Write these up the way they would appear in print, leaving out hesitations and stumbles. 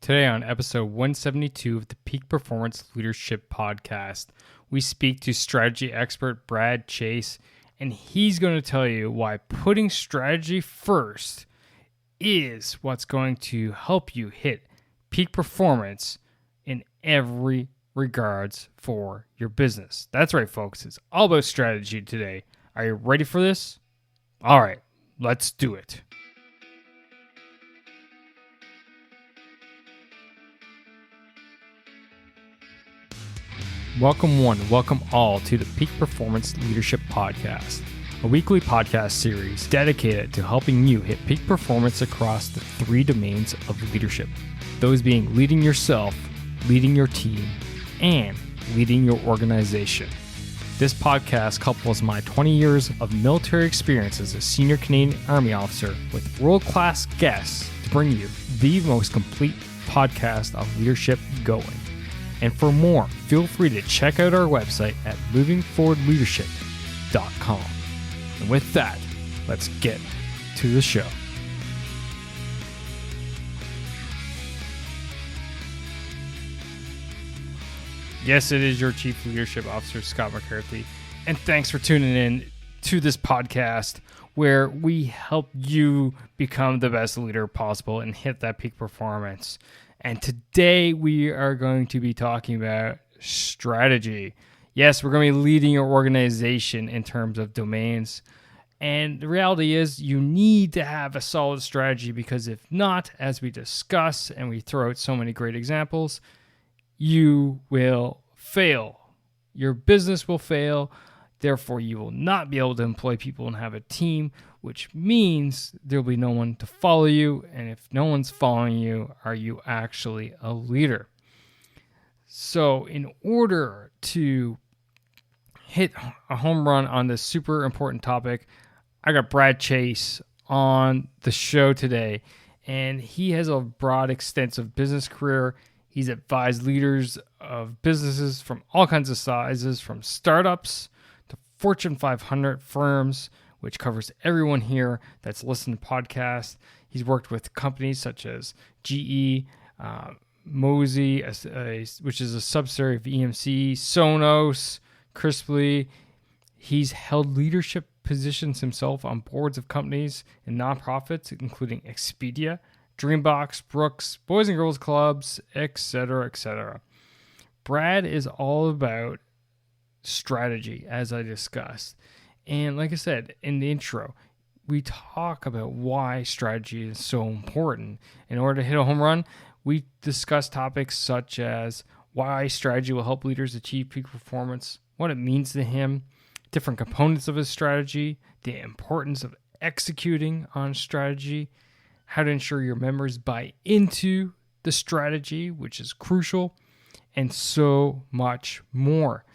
Today on episode 172 of the Peak Performance Leadership Podcast, we speak to strategy expert Brad Chase, and he's going to tell you why putting strategy first is what's going to help you hit peak performance in every regards for your business. That's right, folks. It's all about strategy today. Are you ready for this? All right, let's do it. Welcome one, welcome all to the Peak Performance Leadership Podcast, a weekly podcast series dedicated to helping you hit peak performance across the three domains of leadership. Those being leading yourself, leading your team, and leading your organization. This podcast couples my 20 years of military experience as a senior Canadian Army officer with world-class guests to bring you the most complete podcast of leadership going. And for more, feel free to check out our website at movingforwardleadership.com. And with that, let's get to the show. Yes, it is your Chief Leadership Officer, Scott McCarthy. And thanks for tuning in to this podcast where we help you become the best leader possible and hit that peak performance. And today we are going to be talking about strategy. Yes, we're going to be leading your organization in terms of domains. And the reality is you need to have a solid strategy, because if not, as we discuss and we throw out so many great examples, you will fail. Your business will fail. Therefore, you will not be able to employ people and have a team, which means there'll be no one to follow you. And if no one's following you, are you actually a leader? So in order to hit a home run on this super important topic, I got Brad Chase on the show today, and he has a broad, extensive business career. He's advised leaders of businesses from all kinds of sizes, from startups to Fortune 500 firms, which covers everyone here that's listened to podcasts. He's worked with companies such as GE, Mozy, which is a subsidiary of EMC, Sonos, Crisply. He's held leadership positions himself on boards of companies and nonprofits, including Expedia, Dreambox, Brooks, Boys and Girls Clubs, etc., etc. Brad is all about strategy, as I discussed. And like I said in the intro, we talk about why strategy is so important. In order to hit a home run, we discuss topics such as why strategy will help leaders achieve peak performance, what it means to him, different components of his strategy, the importance of executing on strategy, how to ensure your members buy into the strategy, which is crucial, and so much more.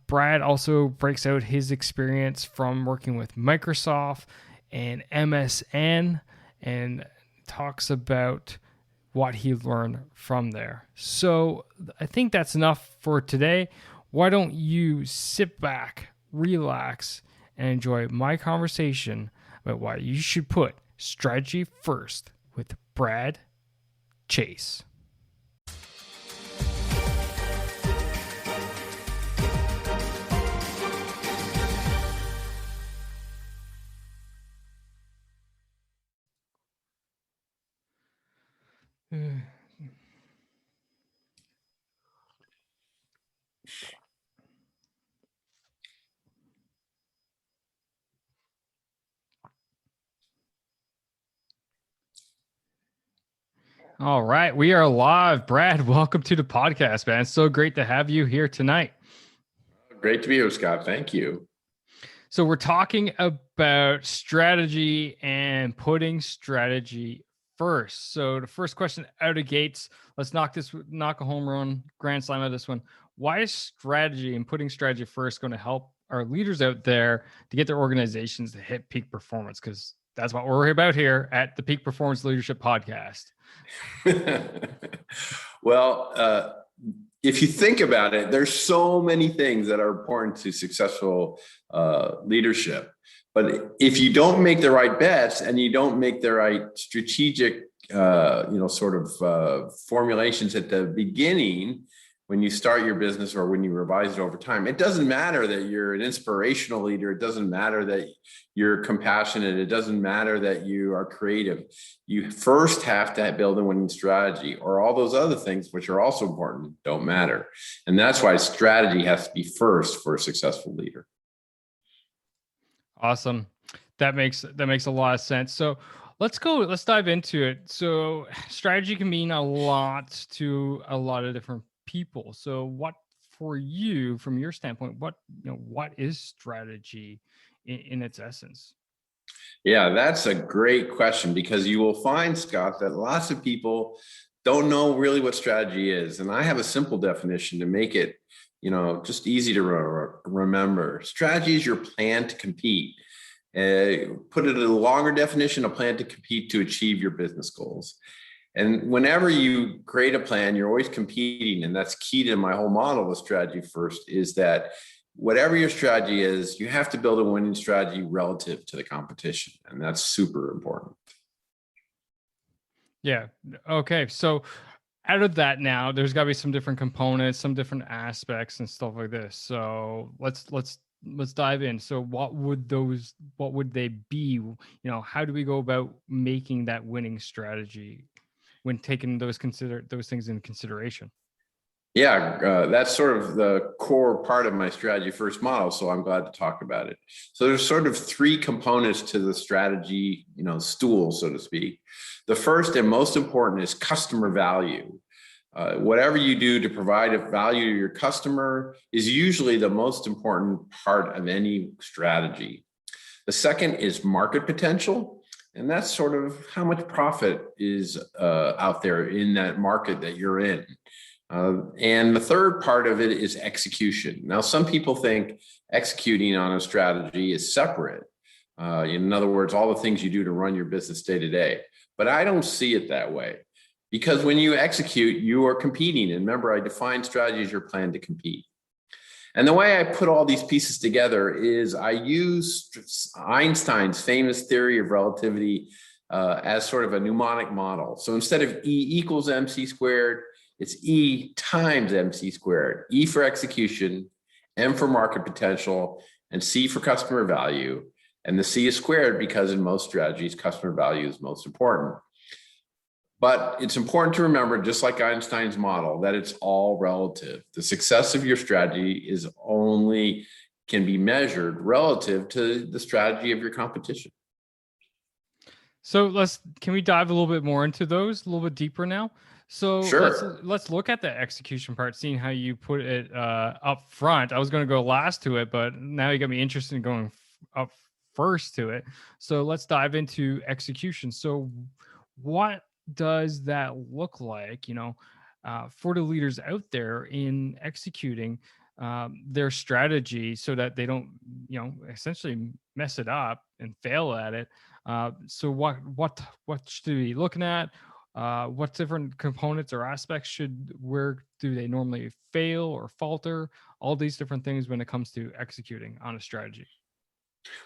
Brad also breaks out his experience from working with Microsoft and MSN and talks about what he learned from there. So I think that's enough for today. Why don't you sit back, relax, and enjoy my conversation about why you should put strategy first with Brad Chase. All right, we are live. Brad, welcome to the podcast, man. It's so great to have you here tonight. Great to be here, Scott. Thank you. So we're talking about strategy and putting strategy first. So the first question out of gates, let's knock a home run, grand slam of this one. Why is strategy and putting strategy first going to help our leaders out there to get their organizations to hit peak performance? Because that's what we're about here at the Peak Performance Leadership Podcast. Well, if you think about it, there's so many things that are important to successful leadership. But if you don't make the right bets and you don't make the right strategic formulations at the beginning when you start your business or when you revise it over time. It doesn't matter that you're an inspirational leader. It doesn't matter that you're compassionate. It doesn't matter that you are creative. You first have to build a winning strategy, or all those other things, which are also important, don't matter. And that's why strategy has to be first for a successful leader. Awesome. That makes a lot of sense. So let's dive into it. So strategy can mean a lot to a lot of different people. So what, for you, from your standpoint, what is strategy in its essence? Yeah, that's a great question, because you will find, Scott, that lots of people don't know really what strategy is. And I have a simple definition to make it, just easy to remember. Strategy is your plan to compete. Put it in a longer definition, a plan to compete to achieve your business goals. And whenever you create a plan, you're always competing. And that's key to my whole model of strategy first, is that whatever your strategy is, you have to build a winning strategy relative to the competition. And that's super important. Yeah. Okay. So out of that, now there's got to be some different components, some different aspects and stuff like this. So let's dive in. So what would they be? How do we go about making that winning strategy when taking those things into consideration? Yeah, that's sort of the core part of my strategy first model. So I'm glad to talk about it. So there's sort of three components to the strategy, stool, so to speak. The first and most important is customer value. Whatever you do to provide a value to your customer is usually the most important part of any strategy. The second is market potential. And that's sort of how much profit is out there in that market that you're in. And the third part of it is execution. Now, some people think executing on a strategy is separate. In other words, all the things you do to run your business day to day. But I don't see it that way, because when you execute, you are competing. And remember, I define strategy as your plan to compete. And the way I put all these pieces together is I use Einstein's famous theory of relativity as sort of a mnemonic model. So instead of E equals MC squared, it's E times MC squared. E for execution, M for market potential, and C for customer value. And the C is squared because in most strategies, customer value is most important. But it's important to remember, just like Einstein's model, that it's all relative. The success of your strategy can be measured relative to the strategy of your competition. So can we dive a little bit more into those a little bit deeper now? So sure. Let's look at the execution part, seeing how you put it up front. I was going to go last to it, but now you got me interested in going up first to it. So let's dive into execution. So what does that look like, for the leaders out there in executing their strategy so that they don't, essentially mess it up and fail at it? So what should we be looking at? What different components or aspects where do they normally fail or falter? All these different things when it comes to executing on a strategy.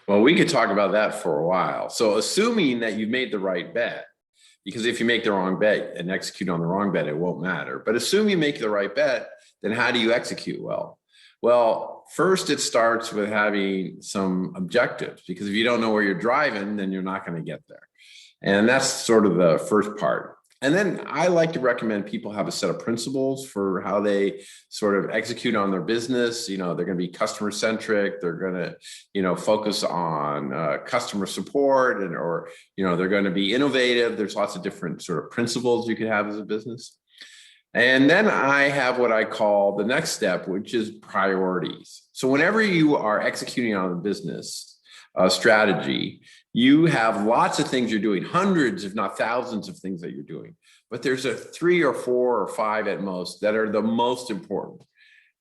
Well, we could talk about that for a while. So assuming that you've made the right bet, because if you make the wrong bet and execute on the wrong bet, it won't matter. But assume you make the right bet, then how do you execute well? Well, first, it starts with having some objectives, because if you don't know where you're driving, then you're not going to get there. And that's sort of the first part. And then I like to recommend people have a set of principles for how they sort of execute on their business. They're going to be customer centric. They're going to, focus on customer support, or they're going to be innovative. There's lots of different sort of principles you can have as a business. And then I have what I call the next step, which is priorities. So whenever you are executing on a business strategy, you have lots of things you're doing, hundreds, if not thousands of things that you're doing. But there's 3 or 4 or 5 at most that are the most important.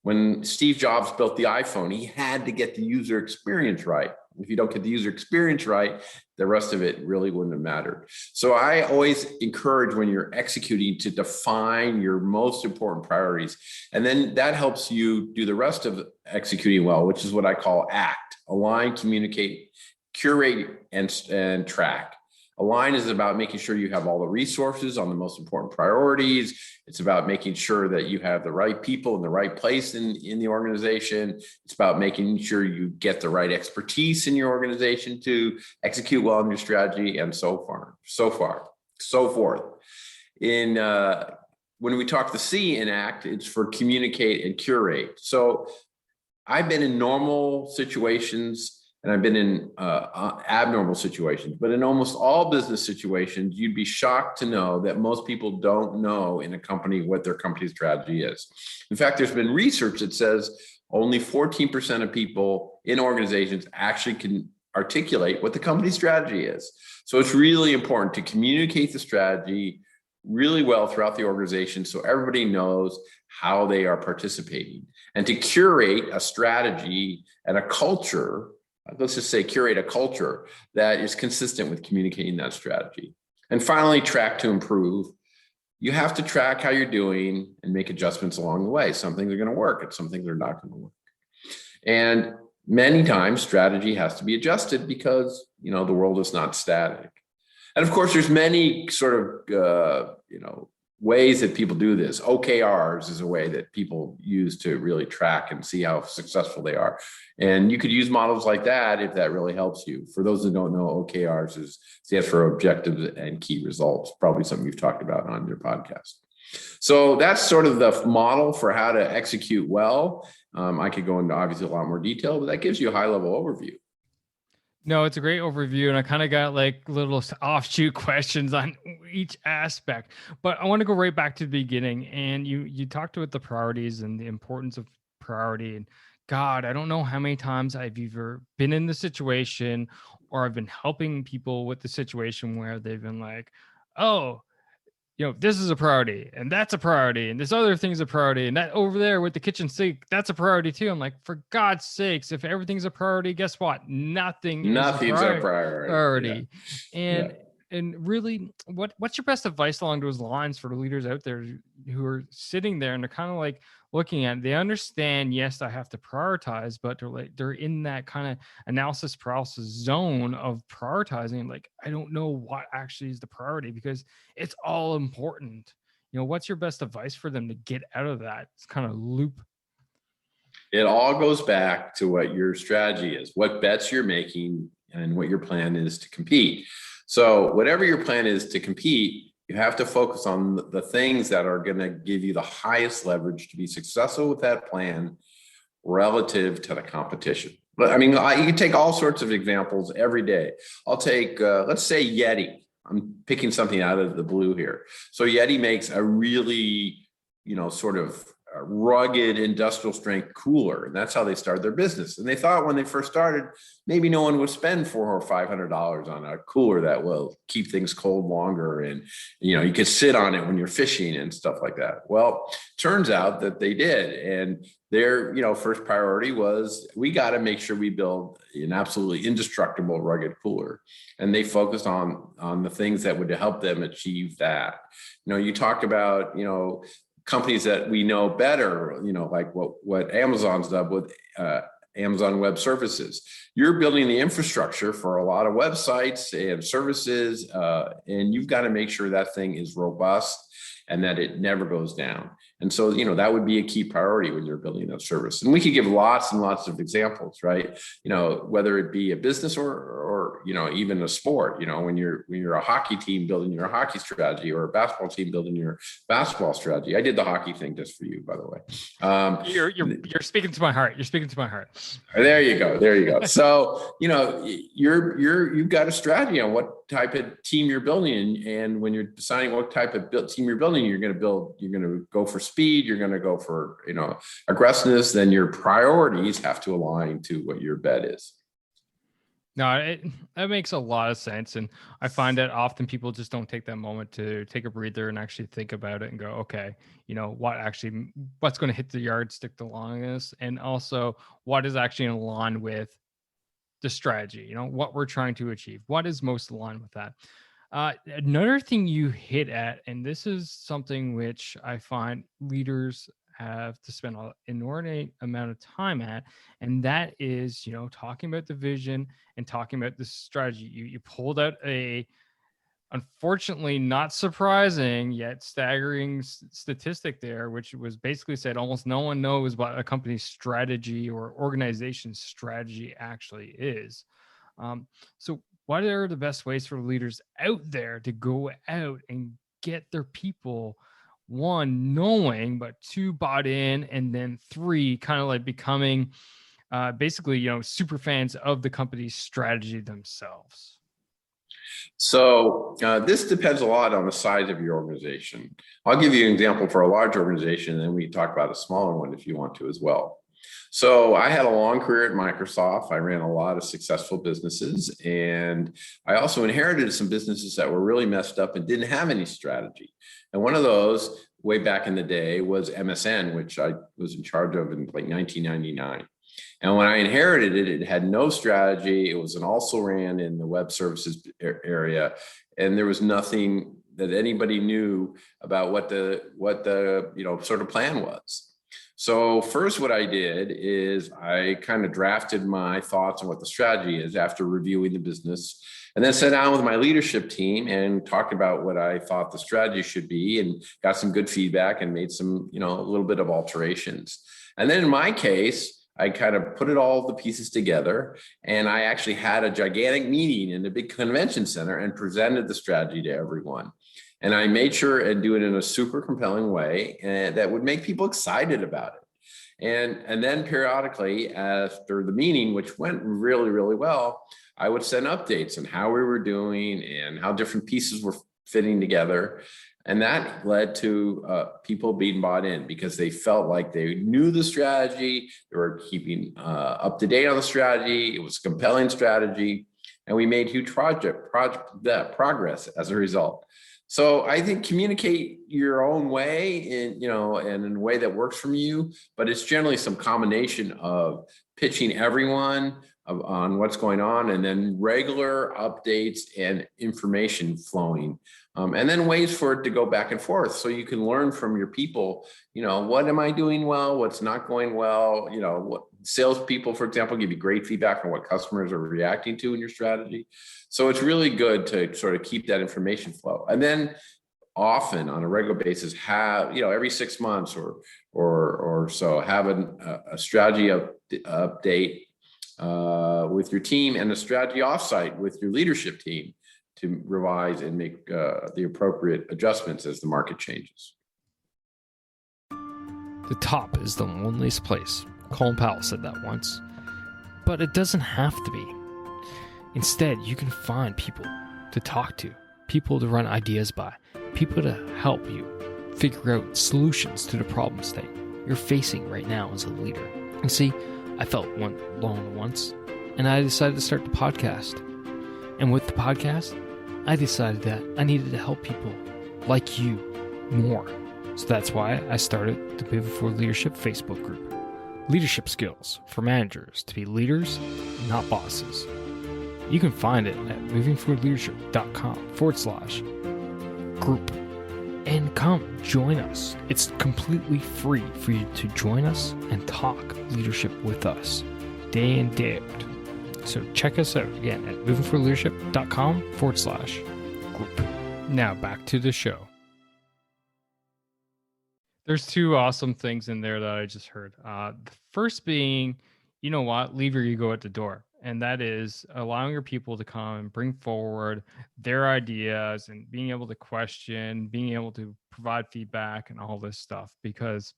When Steve Jobs built the iPhone, he had to get the user experience right. If you don't get the user experience right, the rest of it really wouldn't have mattered. So I always encourage, when you're executing, to define your most important priorities. And then that helps you do the rest of executing well, which is what I call ACT: align, communicate, curate, and track. Align is about making sure you have all the resources on the most important priorities. It's about making sure that you have the right people in the right place in the organization. It's about making sure you get the right expertise in your organization to execute well on your strategy, and so forth. In when we talk the C in ACT, it's for communicate and curate. So I've been in normal situations and I've been in abnormal situations, but in almost all business situations, you'd be shocked to know that most people don't know in a company what their company strategy is. In fact, there's been research that says only 14% of people in organizations actually can articulate what the company strategy is. So it's really important to communicate the strategy really well throughout the organization so everybody knows how they are participating, and to curate a strategy and a culture. Let's just say curate a culture that is consistent with communicating that strategy. And finally, track to improve. You have to track how you're doing and make adjustments along the way. Some things are going to work and some things are not going to work. And many times strategy has to be adjusted because, the world is not static. And of course, there's many sort of, ways that people do this. OKRs is a way that people use to really track and see how successful they are. And you could use models like that if that really helps you. For those who don't know, OKRs stands for objectives and key results, probably something you've talked about on your podcast. So that's sort of the model for how to execute well. I could go into obviously a lot more detail, but that gives you a high level overview. No, it's a great overview, and I kind of got like little offshoot questions on each aspect. But I want to go right back to the beginning, and you talked about the priorities and the importance of priority. And God, I don't know how many times I've either been in the situation or I've been helping people with the situation where they've been like, "Oh, this is a priority, and that's a priority, and this other thing's a priority, and that over there with the kitchen sink, that's a priority too." I'm like, for God's sakes, if everything's a priority, guess what? Nothing's a priority. Yeah. And really, what's your best advice along those lines for the leaders out there who are sitting there and they're kind of like looking at it? They understand, yes, I have to prioritize, but they're in that kind of analysis paralysis zone of prioritizing. Like, I don't know what actually is the priority because it's all important. What's your best advice for them to get out of that kind of loop? It all goes back to what your strategy is, what bets you're making, and what your plan is to compete. So whatever your plan is to compete, you have to focus on the things that are going to give you the highest leverage to be successful with that plan relative to the competition. But I mean, you can take all sorts of examples every day. I'll take, let's say Yeti. I'm picking something out of the blue here. So Yeti makes a really, sort of rugged industrial strength cooler, and that's how they started their business. And they thought when they first started, maybe no one would spend $400 or $500 on a cooler that will keep things cold longer, and you could sit on it when you're fishing and stuff like that. Well, turns out that they did, and their first priority was, we got to make sure we build an absolutely indestructible rugged cooler, and they focused on the things that would help them achieve that. You talked about companies that we know better, like what Amazon's done with Amazon Web Services. You're building the infrastructure for a lot of websites and services, and you've got to make sure that thing is robust and that it never goes down. And so, that would be a key priority when you're building a service. And we could give lots and lots of examples, right? Whether it be a business or even a sport, when you're a hockey team building your hockey strategy, or a basketball team building your basketball strategy. I did the hockey thing just for you, by the way. You're speaking to my heart. You're speaking to my heart. There you go. So, you've got a strategy on what type of team you're building. And when you're deciding what type of team you're building, you're going to go for speed, you're going to go for, aggressiveness, then your priorities have to align to what your bet is. No, that makes a lot of sense. And I find that often people just don't take that moment to take a breather and actually think about it and go, okay, what's going to hit the yardstick the longest? And also what is actually in line with the strategy, what we're trying to achieve, what is most aligned with that. Another thing you hit at, and this is something which I find leaders have to spend an inordinate amount of time at, and that is, talking about the vision and talking about the strategy. You pulled out a Unfortunately, not surprising yet staggering statistic there, which was basically said almost no one knows what a company's strategy or organization's strategy actually is. So, what are the best ways for leaders out there to go out and get their people, one, knowing, but two, bought in, and then three, kind of like becoming basically, super fans of the company's strategy themselves? So this depends a lot on the size of your organization. I'll give you an example for a large organization, and then we can talk about a smaller one if you want to as well. So I had a long career at Microsoft. I ran a lot of successful businesses, and I also inherited some businesses that were really messed up and didn't have any strategy. And one of those way back in the day was MSN, which I was in charge of in like 1999. And when I inherited it, it had no strategy. It was an also ran in the web services area, and there was nothing that anybody knew about what the sort of plan was. So first, what I did is I kind of drafted my thoughts on what the strategy is after reviewing the business, and then sat down with my leadership team and talked about what I thought the strategy should be, and got some good feedback and made some, a little bit of alterations. And then in my case, I kind of put all the pieces together, and I actually had a gigantic meeting in a big convention center and presented the strategy to everyone. And I made sure and do it in a super compelling way and that would make people excited about it. And then periodically after the meeting, which went really, really well, I would send updates on how we were doing and how different pieces were fitting together. And that led to people being bought in because they felt like they knew the strategy, they were keeping up to date on the strategy. It was a compelling strategy, and we made huge progress as a result. So I think communicate your own way and in a way that works from you, but it's generally some combination of pitching everyone on what's going on, and then regular updates and information flowing. And then ways for it to go back and forth so you can learn from your people, what am I doing well, what's not going well, what salespeople, for example, give you great feedback on what customers are reacting to in your strategy. So it's really good to sort of keep that information flow. And then often on a regular basis have, every 6 months or so, have a strategy update with your team and a strategy offsite with your leadership team to revise and make the appropriate adjustments as the market changes. The top is the loneliest place. Colin Powell said that once. But it doesn't have to be. Instead, you can find people to talk to, people to run ideas by, people to help you figure out solutions to the problems that you're facing right now as a leader. You see, I felt alone once, and I decided to start the podcast. And with the podcast, I decided that I needed to help people like you more. So that's why I started the Pivot for Leadership Facebook group. Leadership skills for managers to be leaders, not bosses. You can find it at movingforwardleadership.com/group. And come join us. It's completely free for you to join us and talk leadership with us day in, day out. So check us out again at movingforwardleadership.com/group. Now back to the show. There's two awesome things in there that I just heard. The first being, leave your ego at the door. And that is allowing your people to come and bring forward their ideas and being able to question, being able to provide feedback and all this stuff, because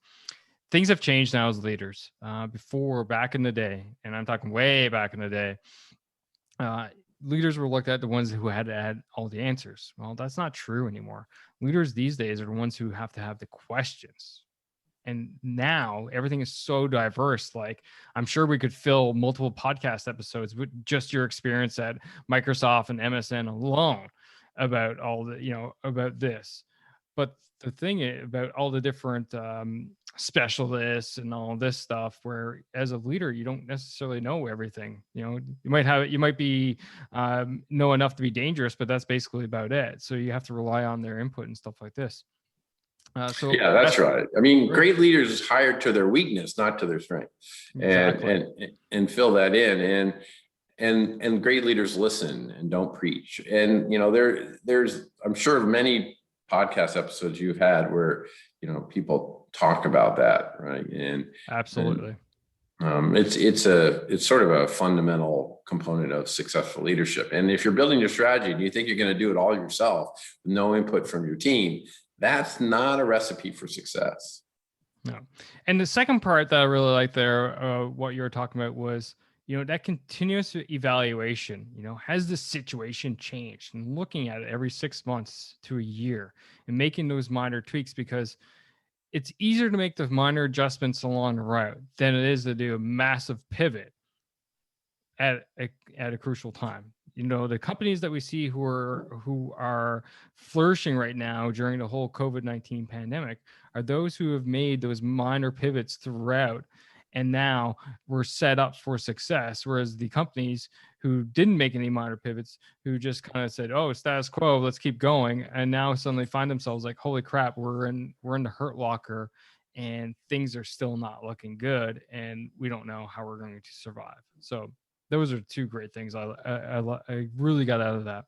things have changed now as leaders. Before, back in the day, and I'm talking way back in the day, leaders were looked at the ones who had all the answers. Well, that's not true anymore. Leaders these days are the ones who have to have the questions. And now everything is so diverse. Like, I'm sure we could fill multiple podcast episodes with just your experience at Microsoft and MSN alone about all the, about this. But the thing about all the different specialists and all this stuff, where as a leader, you don't necessarily know everything. You might be know enough to be dangerous, but that's basically about it. So you have to rely on their input and stuff like this. Yeah, that's right. I mean, great leaders is hired to their weakness, not to their strength, exactly. and fill that in. and great leaders listen and don't preach. And there's I'm sure many podcast episodes you've had where people talk about that, right? And Absolutely. it's sort of a fundamental component of successful leadership. And if you're building your strategy and you think you're going to do it all yourself with no input from your team, that's not a recipe for success. No. And the second part that I really like there, what you were talking about was, that continuous evaluation. Has the situation changed? And looking at it every 6 months to a year and making those minor tweaks, because it's easier to make the minor adjustments along the route than it is to do a massive pivot at a crucial time. The companies that we see who are flourishing right now during the whole COVID-19 pandemic are those who have made those minor pivots throughout, and now we're set up for success. Whereas the companies who didn't make any minor pivots, who just kind of said, "Oh, status quo, let's keep going," and now suddenly find themselves like, "Holy crap, we're in the hurt locker, and things are still not looking good, and we don't know how we're going to survive." So those are two great things I really got out of that.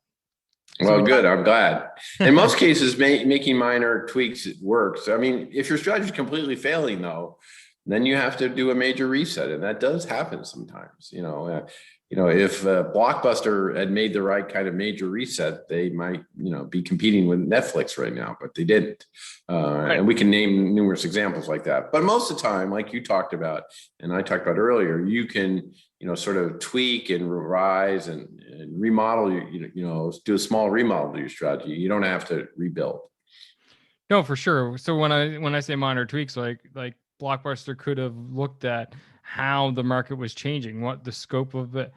Well, good. I'm glad. In most cases, making minor tweaks works. I mean, if your strategy is completely failing, though, then you have to do a major reset, and that does happen sometimes. If Blockbuster had made the right kind of major reset, they might, be competing with Netflix right now, but they didn't. Right. And we can name numerous examples like that. But most of the time, like you talked about, and I talked about earlier, you can, sort of tweak and revise and remodel, do a small remodel to your strategy. You don't have to rebuild. No, for sure. So when I say minor tweaks, like Blockbuster could have looked at how the market was changing, what the scope of it,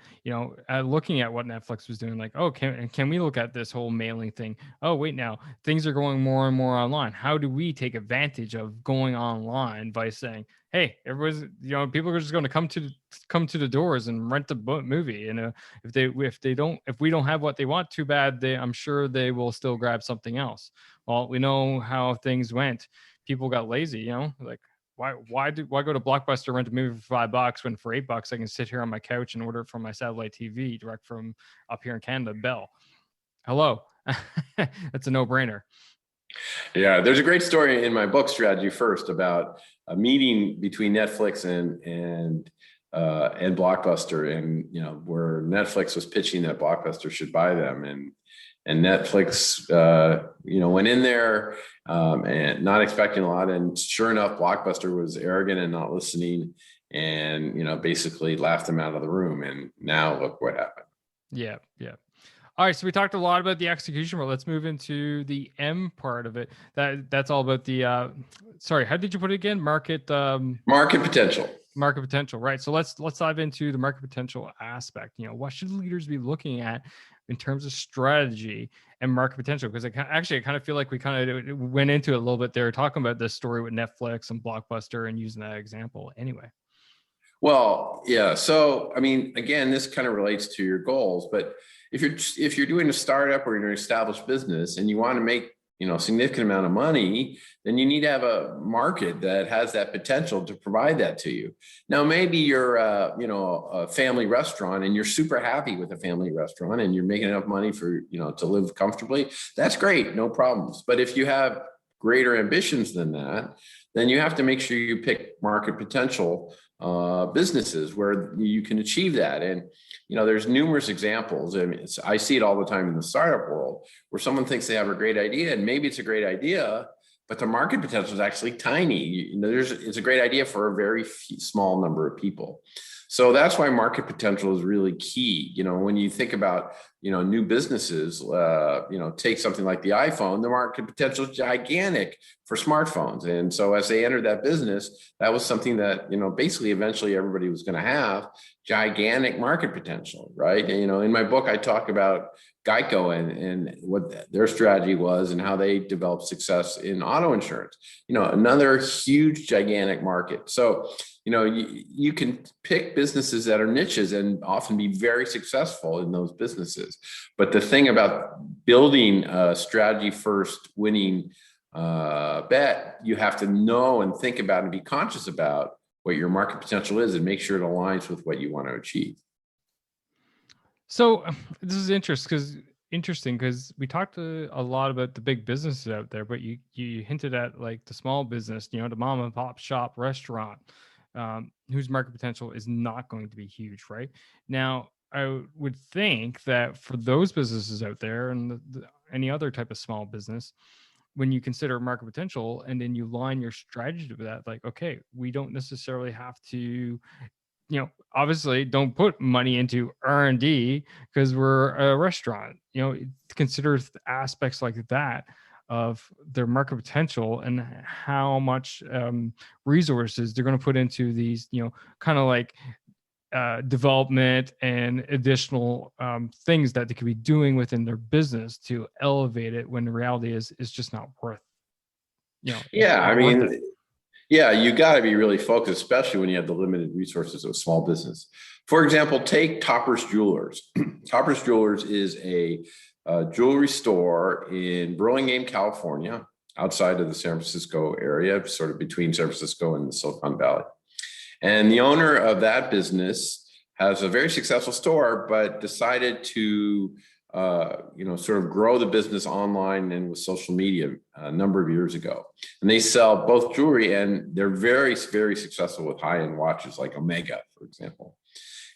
looking at what Netflix was doing, like, oh, can we look at this whole mailing thing? Oh, wait, now things are going more and more online. How do we take advantage of going online by saying, hey, everyone's, people are just going to come to the doors and rent the movie. And if we don't have what they want, too bad. I'm sure they will still grab something else. Well, we know how things went. People got lazy, like, why go to Blockbuster, rent a movie for $5 when for $8 I can sit here on my couch and order it from my satellite TV direct from up here in Canada, Bell. Hello. That's a no-brainer. Yeah, there's a great story in my book, Strategy First, about a meeting between Netflix and Blockbuster, and where Netflix was pitching that Blockbuster should buy them, and Netflix, went in there and not expecting a lot. And sure enough, Blockbuster was arrogant and not listening, and basically laughed them out of the room. And now look what happened. Yeah. All right, so we talked a lot about the execution, but let's move into the M part of it. That's all about the. Sorry, how did you put it again? Market potential. Market potential, right? So let's dive into the market potential aspect. What should leaders be looking at in terms of strategy and market potential? Because I kind of feel like we kind of went into it a little bit there, talking about this story with Netflix and Blockbuster and using that example. Anyway. Well, yeah. So, I mean, again, this kind of relates to your goals, but if you're doing a startup or you're an established business and you want to make significant amount of money, then you need to have a market that has that potential to provide that to you. Now, maybe you're a family restaurant and you're super happy with a family restaurant and you're making enough money for to live comfortably. That's great, no problems. But if you have greater ambitions than that, then you have to make sure you pick market potential businesses where you can achieve that. And there's numerous examples. I mean, I see it all the time in the startup world where someone thinks they have a great idea, and maybe it's a great idea, but the market potential is actually tiny. It's a great idea for a very small number of people. So that's why market potential is really key. When you think about, new businesses, take something like the iPhone, the market potential is gigantic for smartphones. And so as they entered that business, that was something that, basically eventually everybody was going to have gigantic market potential, right? And, in my book, I talk about Geico and what their strategy was and how they developed success in auto insurance, another huge, gigantic market. So, you can pick businesses that are niches and often be very successful in those businesses. But the thing about building a strategy first winning bet, you have to know and think about and be conscious about what your market potential is and make sure it aligns with what you want to achieve. So this is interesting because we talked a lot about the big businesses out there, but you hinted at like the small business, the mom and pop shop restaurant, whose market potential is not going to be huge, right? Now, I would think that for those businesses out there and any other type of small business, when you consider market potential and then you line your strategy to that, like, okay, we don't necessarily have to, obviously don't put money into R&D because we're a restaurant. Consider aspects like that of their market potential and how much resources they're going to put into these, kind of like development and additional things that they could be doing within their business to elevate it, when the reality is just not worth, it's Yeah, I not worth it. mean, yeah, you got to be really focused, especially when you have the limited resources of a small business. For example, take Topper's Jewelers. Topper's Jewelers is a jewelry store in Burlingame, California, outside of the San Francisco area, sort of between San Francisco and the Silicon Valley. And the owner of that business has a very successful store, but decided to sort of grow the business online and with social media a number of years ago. And they sell both jewelry, and they're very, very successful with high-end watches like Omega, for example.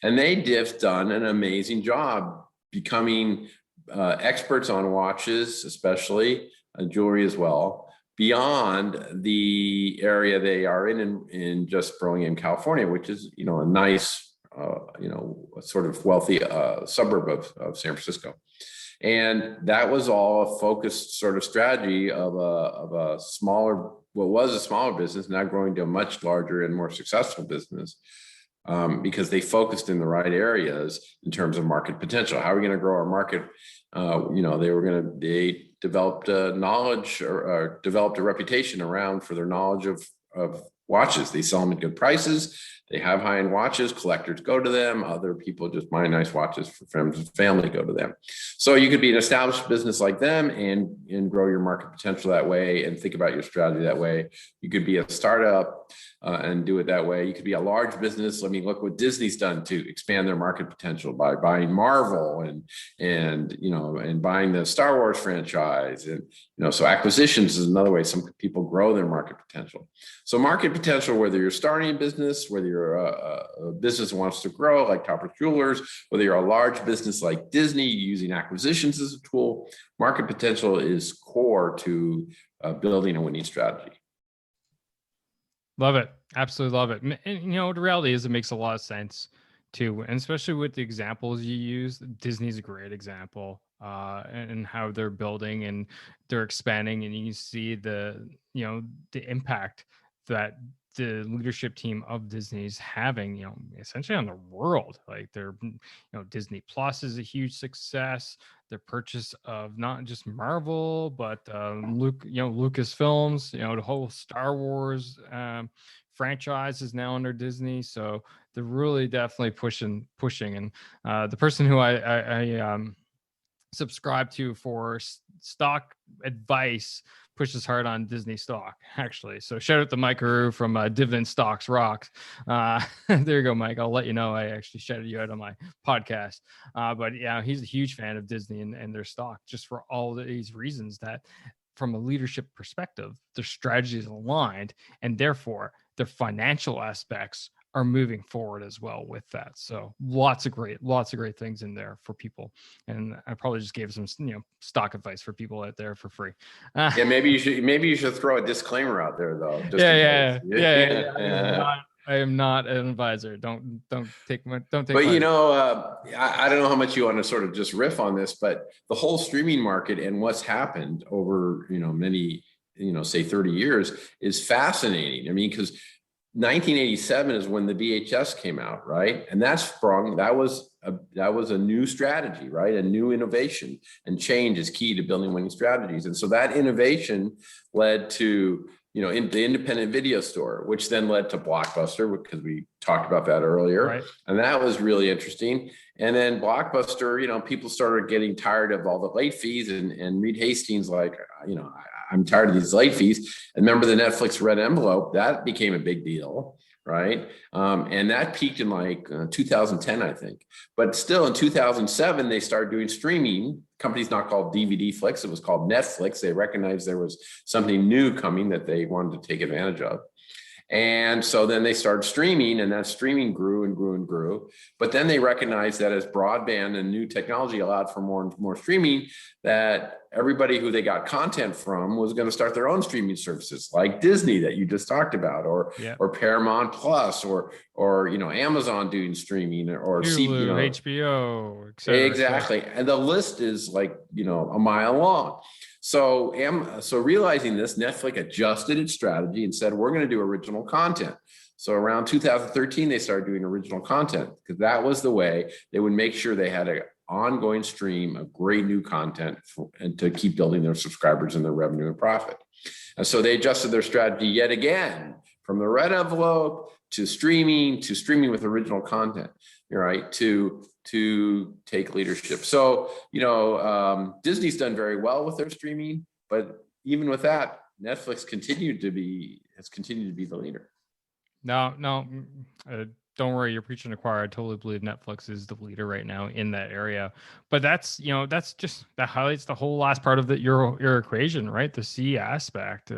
And they've done an amazing job becoming experts on watches, especially jewelry as well, beyond the area they are in just Burlingame, California, which is, a nice, sort of wealthy suburb of San Francisco. And that was all a focused sort of strategy of a smaller, what was a smaller business, now growing to a much larger and more successful business, because they focused in the right areas in terms of market potential. How are we going to grow our market? They developed knowledge or developed a reputation around for their knowledge of watches. They sell them at good prices. They have high-end watches. Collectors go to them. Other people just buy nice watches for friends and family, go to them. So you could be an established business like them and grow your market potential that way and think about your strategy that way. You could be a startup and do it that way. You could be a large business. I mean, look what Disney's done to expand their market potential by buying Marvel and buying the Star Wars franchise. And, so acquisitions is another way some people grow their market potential. So market potential, whether you're starting a business, whether you're a business that wants to grow like Topper Jewelers, whether you're a large business like Disney using acquisitions as a tool, market potential is core to building a winning strategy. Love it. Absolutely love it. And the reality is it makes a lot of sense too. And especially with the examples you use, Disney's a great example, and how they're building and they're expanding, and you see the impact that the leadership team of Disney's having, essentially on the world. Like Disney Plus is a huge success. Their purchase of not just Marvel, but Lucasfilms, the whole Star Wars franchise is now under Disney. So they're really definitely pushing. And the person who I subscribe to for stock advice pushes hard on Disney stock, actually. So shout out to Mike Carew from Dividend Stocks Rocks. There you go, Mike. I'll let you know I actually shouted you out on my podcast. But yeah, he's a huge fan of Disney and their stock, just for all these reasons, that from a leadership perspective, their strategy is aligned, and therefore their financial aspects are moving forward as well with that. So lots of great things in there for people. And I probably just gave some, stock advice for people out there for free. Yeah, maybe you should throw a disclaimer out there though. Yeah. I am not an advisor. Don't take my. But I don't know how much you want to sort of just riff on this, but the whole streaming market and what's happened over many say 30 years is fascinating. I mean, because 1987 is when the VHS came out, right? And that was a new strategy, right? A new innovation, and change is key to building winning strategies. And so that innovation led to, in the independent video store, which then led to Blockbuster, because we talked about that earlier. Right. And that was really interesting. And then Blockbuster, people started getting tired of all the late fees, and Reed Hastings, I'm tired of these late fees. And remember the Netflix red envelope, that became a big deal, right? And that peaked in like 2010, I think. But still in 2007, they started doing streaming. Company's not called DVD Flix, it was called Netflix. They recognized there was something new coming that they wanted to take advantage of. And so then they started streaming, and that streaming grew and grew and grew. But then they recognized that as broadband and new technology allowed for more and more streaming, that everybody who they got content from was going to start their own streaming services, like Disney that you just talked about, or Paramount Plus, or Amazon doing streaming, or Hulu, HBO, etc. Exactly. And the list is like, a mile long. So realizing this, Netflix adjusted its strategy and said, we're going to do original content. So around 2013, they started doing original content because that was the way they would make sure they had an ongoing stream of great new content and to keep building their subscribers and their revenue and profit. And so they adjusted their strategy yet again from the red envelope to streaming with original content, right? To take leadership. So, Disney's done very well with their streaming, but even with that, Netflix has continued to be the leader. No, don't worry, you're preaching to the choir. I totally believe Netflix is the leader right now in that area. But that's that highlights the whole last part of your equation, right? The C aspect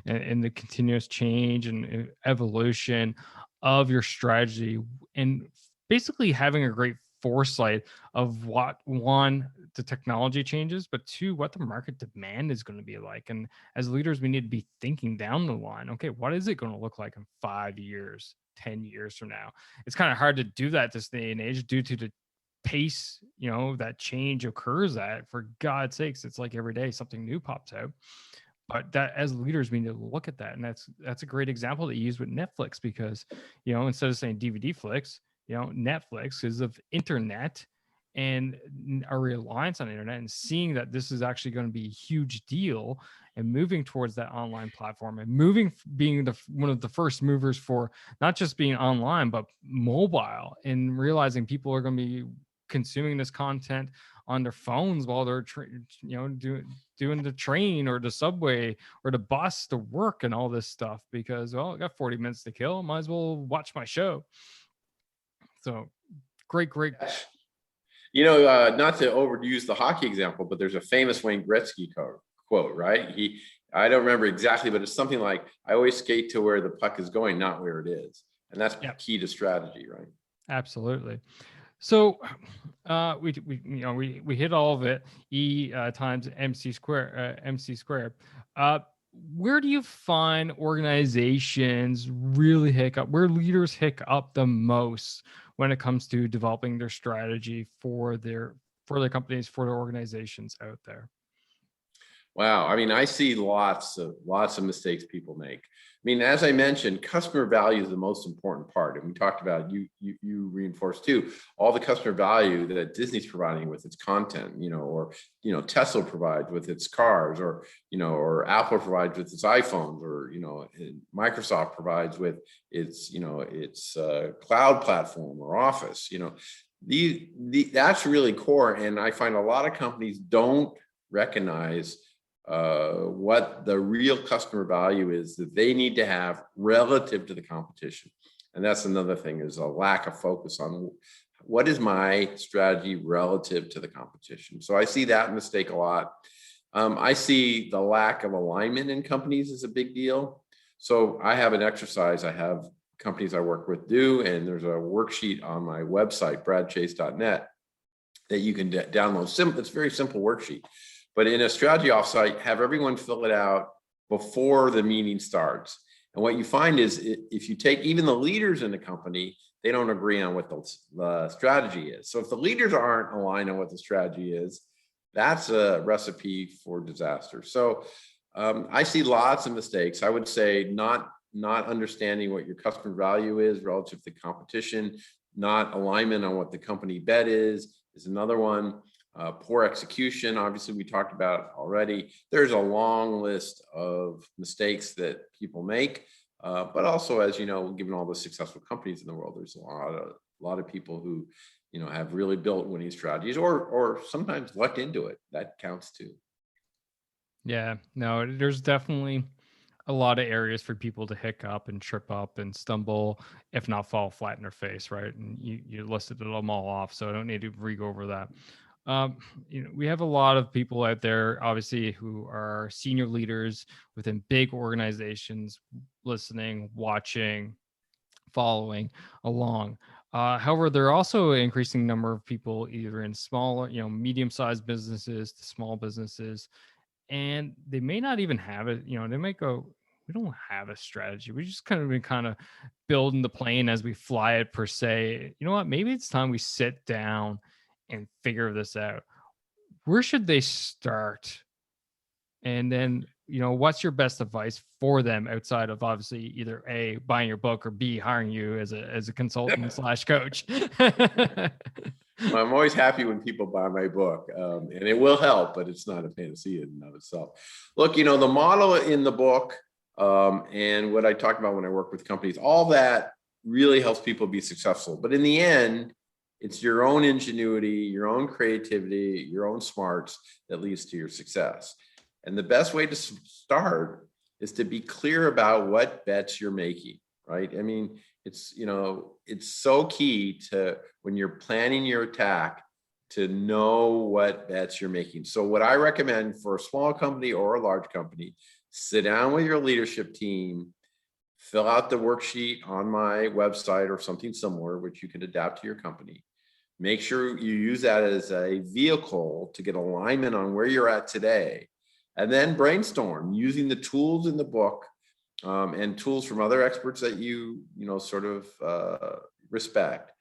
and the continuous change and evolution of your strategy, and basically having a great foresight of what, one, the technology changes, but two, what the market demand is going to be like. And as leaders, we need to be thinking down the line. Okay, what is it going to look like in 5 years, 10 years from now? It's kind of hard to do that this day and age due to the pace, that change occurs at. For God's sakes, it's like every day something new pops out. But that, as leaders, we need to look at that. And that's a great example that you use with Netflix, because, instead of saying DVD Flix, Netflix is of internet and our reliance on internet, and seeing that this is actually going to be a huge deal and moving towards that online platform, and being one of the first movers for not just being online, but mobile, and realizing people are going to be consuming this content on their phones while they're doing the train or the subway or the bus to work and all this stuff, because, well, I got 40 minutes to kill, might as well watch my show. So great. Not to overuse the hockey example, but there's a famous Wayne Gretzky quote, right? I don't remember exactly, but it's something like, I always skate to where the puck is going, not where it is. And that's key to strategy, right? Absolutely. So we hit all of it. E times MC squared. Where do you find organizations really hiccup? Where leaders hiccup up the most when it comes to developing their strategy for their companies, for their organizations out there? Wow. I mean, I see lots of mistakes people make. I mean, as I mentioned, customer value is the most important part. And we talked about, you reinforced too, all the customer value that Disney's providing with its content, or Tesla provides with its cars, or Apple provides with its iPhones, or, Microsoft provides with its cloud platform or Office, that's really core. And I find a lot of companies don't recognize what the real customer value is that they need to have relative to the competition. And that's another thing, is a lack of focus on what is my strategy relative to the competition. So I see that mistake a lot. I see the lack of alignment in companies is a big deal. So I have an exercise I have companies I work with do, and there's a worksheet on my website, bradchase.net, that you can download. It's a very simple worksheet. But in a strategy offsite, have everyone fill it out before the meeting starts. And what you find is, if you take even the leaders in the company, they don't agree on what the strategy is. So if the leaders aren't aligned on what the strategy is, that's a recipe for disaster. So I see lots of mistakes. I would say not understanding what your customer value is relative to competition, not alignment on what the company bet is another one. Poor execution, obviously we talked about already. There's a long list of mistakes that people make, but also, as you know, given all the successful companies in the world, there's a lot of people who have really built winning strategies, or sometimes lucked into it. That counts too. Yeah, no, there's definitely a lot of areas for people to hiccup and trip up and stumble, if not fall flat in their face, right? And you listed them all off, so I don't need to re-go over that. Um, we have a lot of people out there, obviously, who are senior leaders within big organizations, listening, watching, following along. However, there are also an increasing number of people either in smaller, medium-sized businesses to small businesses, and they may not even have it. They might go, "We don't have a strategy. We just kind of been kind of building the plane as we fly it per se. You know what? Maybe it's time we sit down and figure this out. Where should they start? And then, what's your best advice for them outside of obviously either A, buying your book, or B, hiring you as a consultant slash coach?" I'm always happy when people buy my book, and it will help, but it's not a panacea in and of itself. Look, the model in the book, and what I talk about when I work with companies, all that really helps people be successful. But in the end, it's your own ingenuity, your own creativity, your own smarts that leads to your success. And the best way to start is to be clear about what bets you're making, right? I mean, it's so key to, when you're planning your attack, to know what bets you're making. So what I recommend for a small company or a large company, sit down with your leadership team, fill out the worksheet on my website or something similar, which you can adapt to your company. Make sure you use that as a vehicle to get alignment on where you're at today. And then brainstorm using the tools in the book, and tools from other experts that sort of respect,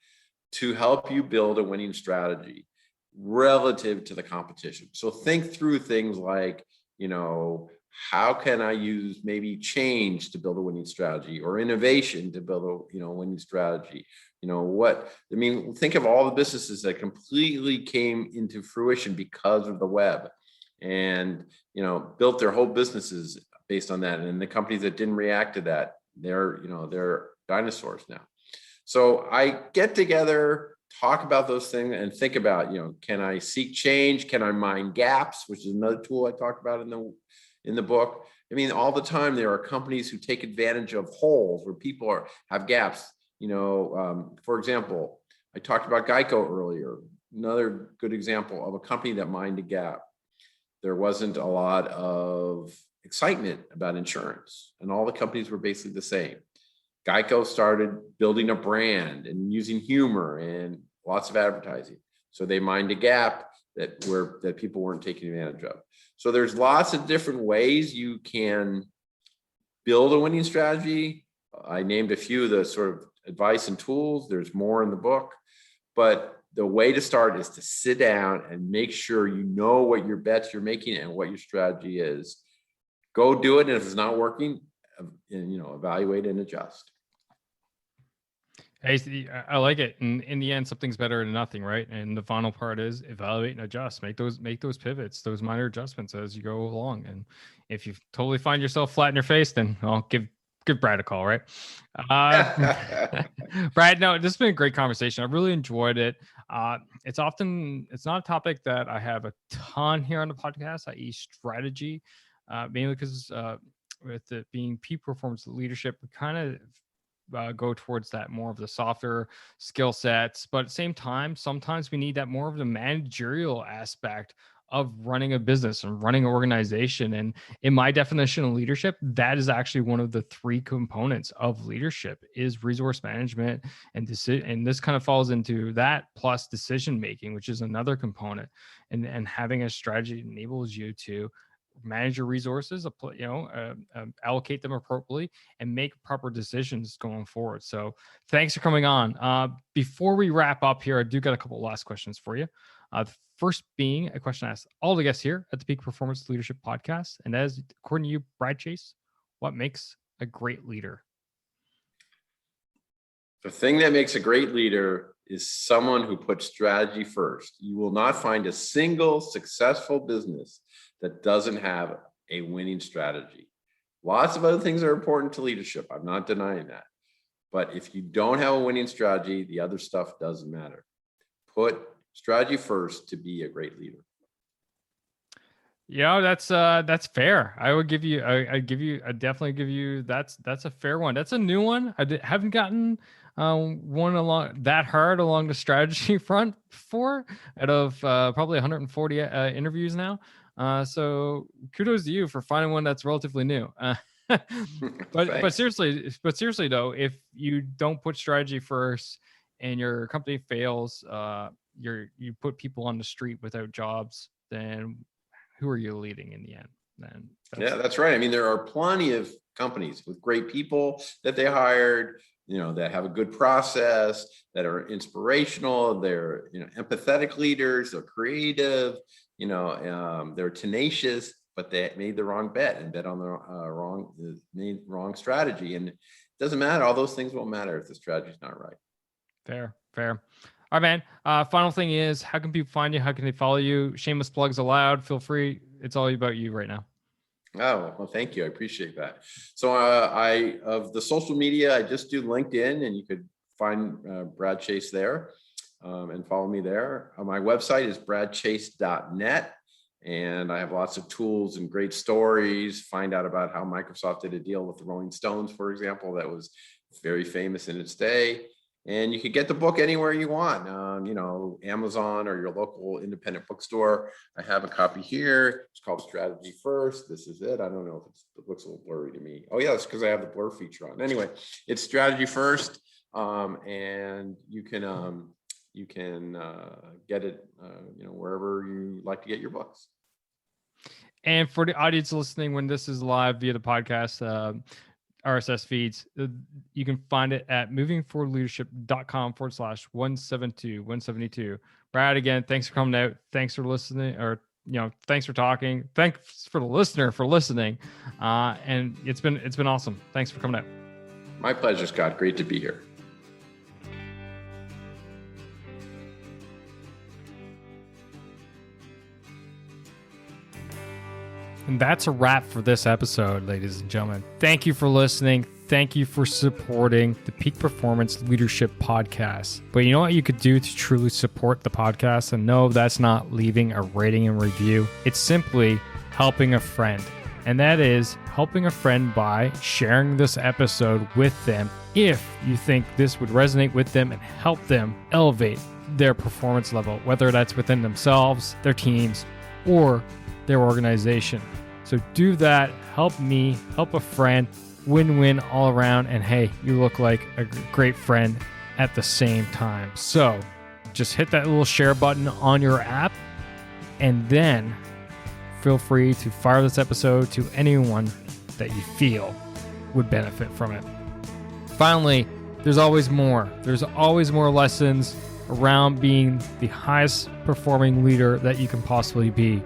to help you build a winning strategy relative to the competition. So think through things like, how can I use maybe change to build a winning strategy, or innovation to build a winning strategy? Think of all the businesses that completely came into fruition because of the web, and built their whole businesses based on that. And the companies that didn't react to that, they're dinosaurs now. So I get together, talk about those things, and think about, can I seek change? Can I mine gaps, which is another tool I talked about in the book. I mean, all the time there are companies who take advantage of holes where people have gaps. For example, I talked about Geico earlier. Another good example of a company that mined a gap. There wasn't a lot of excitement about insurance, and all the companies were basically the same. Geico started building a brand and using humor and lots of advertising. So they mined a gap that people weren't taking advantage of. So there's lots of different ways you can build a winning strategy. I named a few of the sort of advice and tools. There's more in the book, but the way to start is to sit down and make sure you know what your bets you're making and what your strategy is. Go do it, and if it's not working, evaluate and adjust. Hey, I like it. And in the end, something's better than nothing, right? And the final part is evaluate and adjust. Make those pivots, those minor adjustments as you go along. And if you totally find yourself flat in your face, then I'll give Brad a call, right? Brad, no, this has been a great conversation. I really enjoyed it. It's not a topic that I have a ton here on the podcast, i.e. strategy, mainly because with it being peak performance leadership, we kind of go towards that more of the softer skill sets, but at the same time, sometimes we need that more of the managerial aspect of running a business and running an organization. And in my definition of leadership, that is actually one of the three components of leadership is resource management and and this kind of falls into that, plus decision making, which is another component. And having a strategy enables you to manage your resources, allocate them appropriately, and make proper decisions going forward. So thanks for coming on. Before we wrap up here, I do got a couple of last questions for you. The first being a question I asked all the guests here at the Peak Performance Leadership Podcast. And that is, according to you, Brad Chase, what makes a great leader? The thing that makes a great leader is someone who puts strategy first. You will not find a single successful business that doesn't have a winning strategy. Lots of other things are important to leadership. I'm not denying that. But if you don't have a winning strategy, the other stuff doesn't matter. Put strategy first to be a great leader. Yeah, that's fair. I'd definitely give you that's a fair one. That's a new one. Haven't gotten one along that hard along the strategy front before out of probably 140 interviews now. So kudos to you for finding one that's relatively new. Thanks. Seriously though, if you don't put strategy first and your company fails, you put people on the street without jobs, then who are you leading in the end? Then Yeah, that's right. I mean, there are plenty of companies with great people that they hired, that have a good process, that are inspirational. They're, empathetic leaders. They're creative. They're tenacious, but they made the wrong bet and bet on the wrong strategy. And it doesn't matter. All those things won't matter if the strategy's not right. Fair. All right, man. Final thing is, how can people find you? How can they follow you? Shameless plugs allowed. Feel free. It's all about you right now. Oh, well, thank you. I appreciate that. So of the social media, I just do LinkedIn, and you could find Brad Chase there and follow me there. My website is bradchase.net, and I have lots of tools and great stories. Find out about how Microsoft did a deal with the Rolling Stones, for example, that was very famous in its day. And you can get the book anywhere you want, Amazon or your local independent bookstore. I have a copy here. It's called Strategy First. This is it. I don't know if it looks a little blurry to me. Oh, yeah, it's because I have the blur feature on. Anyway, it's Strategy First, and you can get it, wherever you like to get your books. And for the audience listening, when this is live via the podcast, RSS feeds, you can find it at movingforwardleadership.com/172. Brad, again, thanks for coming out. Thanks for listening, or thanks for talking. Thanks for the listener for listening. And it's been awesome. Thanks for coming out. My pleasure, Scott. Great to be here. And that's a wrap for this episode, ladies and gentlemen. Thank you for listening. Thank you for supporting the Peak Performance Leadership Podcast. But you know what you could do to truly support the podcast? And no, that's not leaving a rating and review. It's simply helping a friend. And that is helping a friend by sharing this episode with them if you think this would resonate with them and help them elevate their performance level, whether that's within themselves, their teams, or their organization. So do that. Help me, help a friend, win-win all around. And hey, you look like a great friend at the same time. So just hit that little share button on your app, and then feel free to fire this episode to anyone that you feel would benefit from it. Finally, there's always more. There's always more lessons around being the highest performing leader that you can possibly be,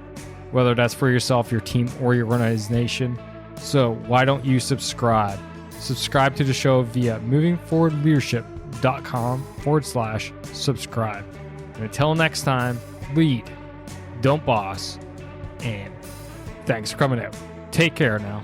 whether that's for yourself, your team, or your organization. So why don't you subscribe? Subscribe to the show via movingforwardleadership.com/subscribe. And until next time, lead, don't boss, and thanks for coming out. Take care now.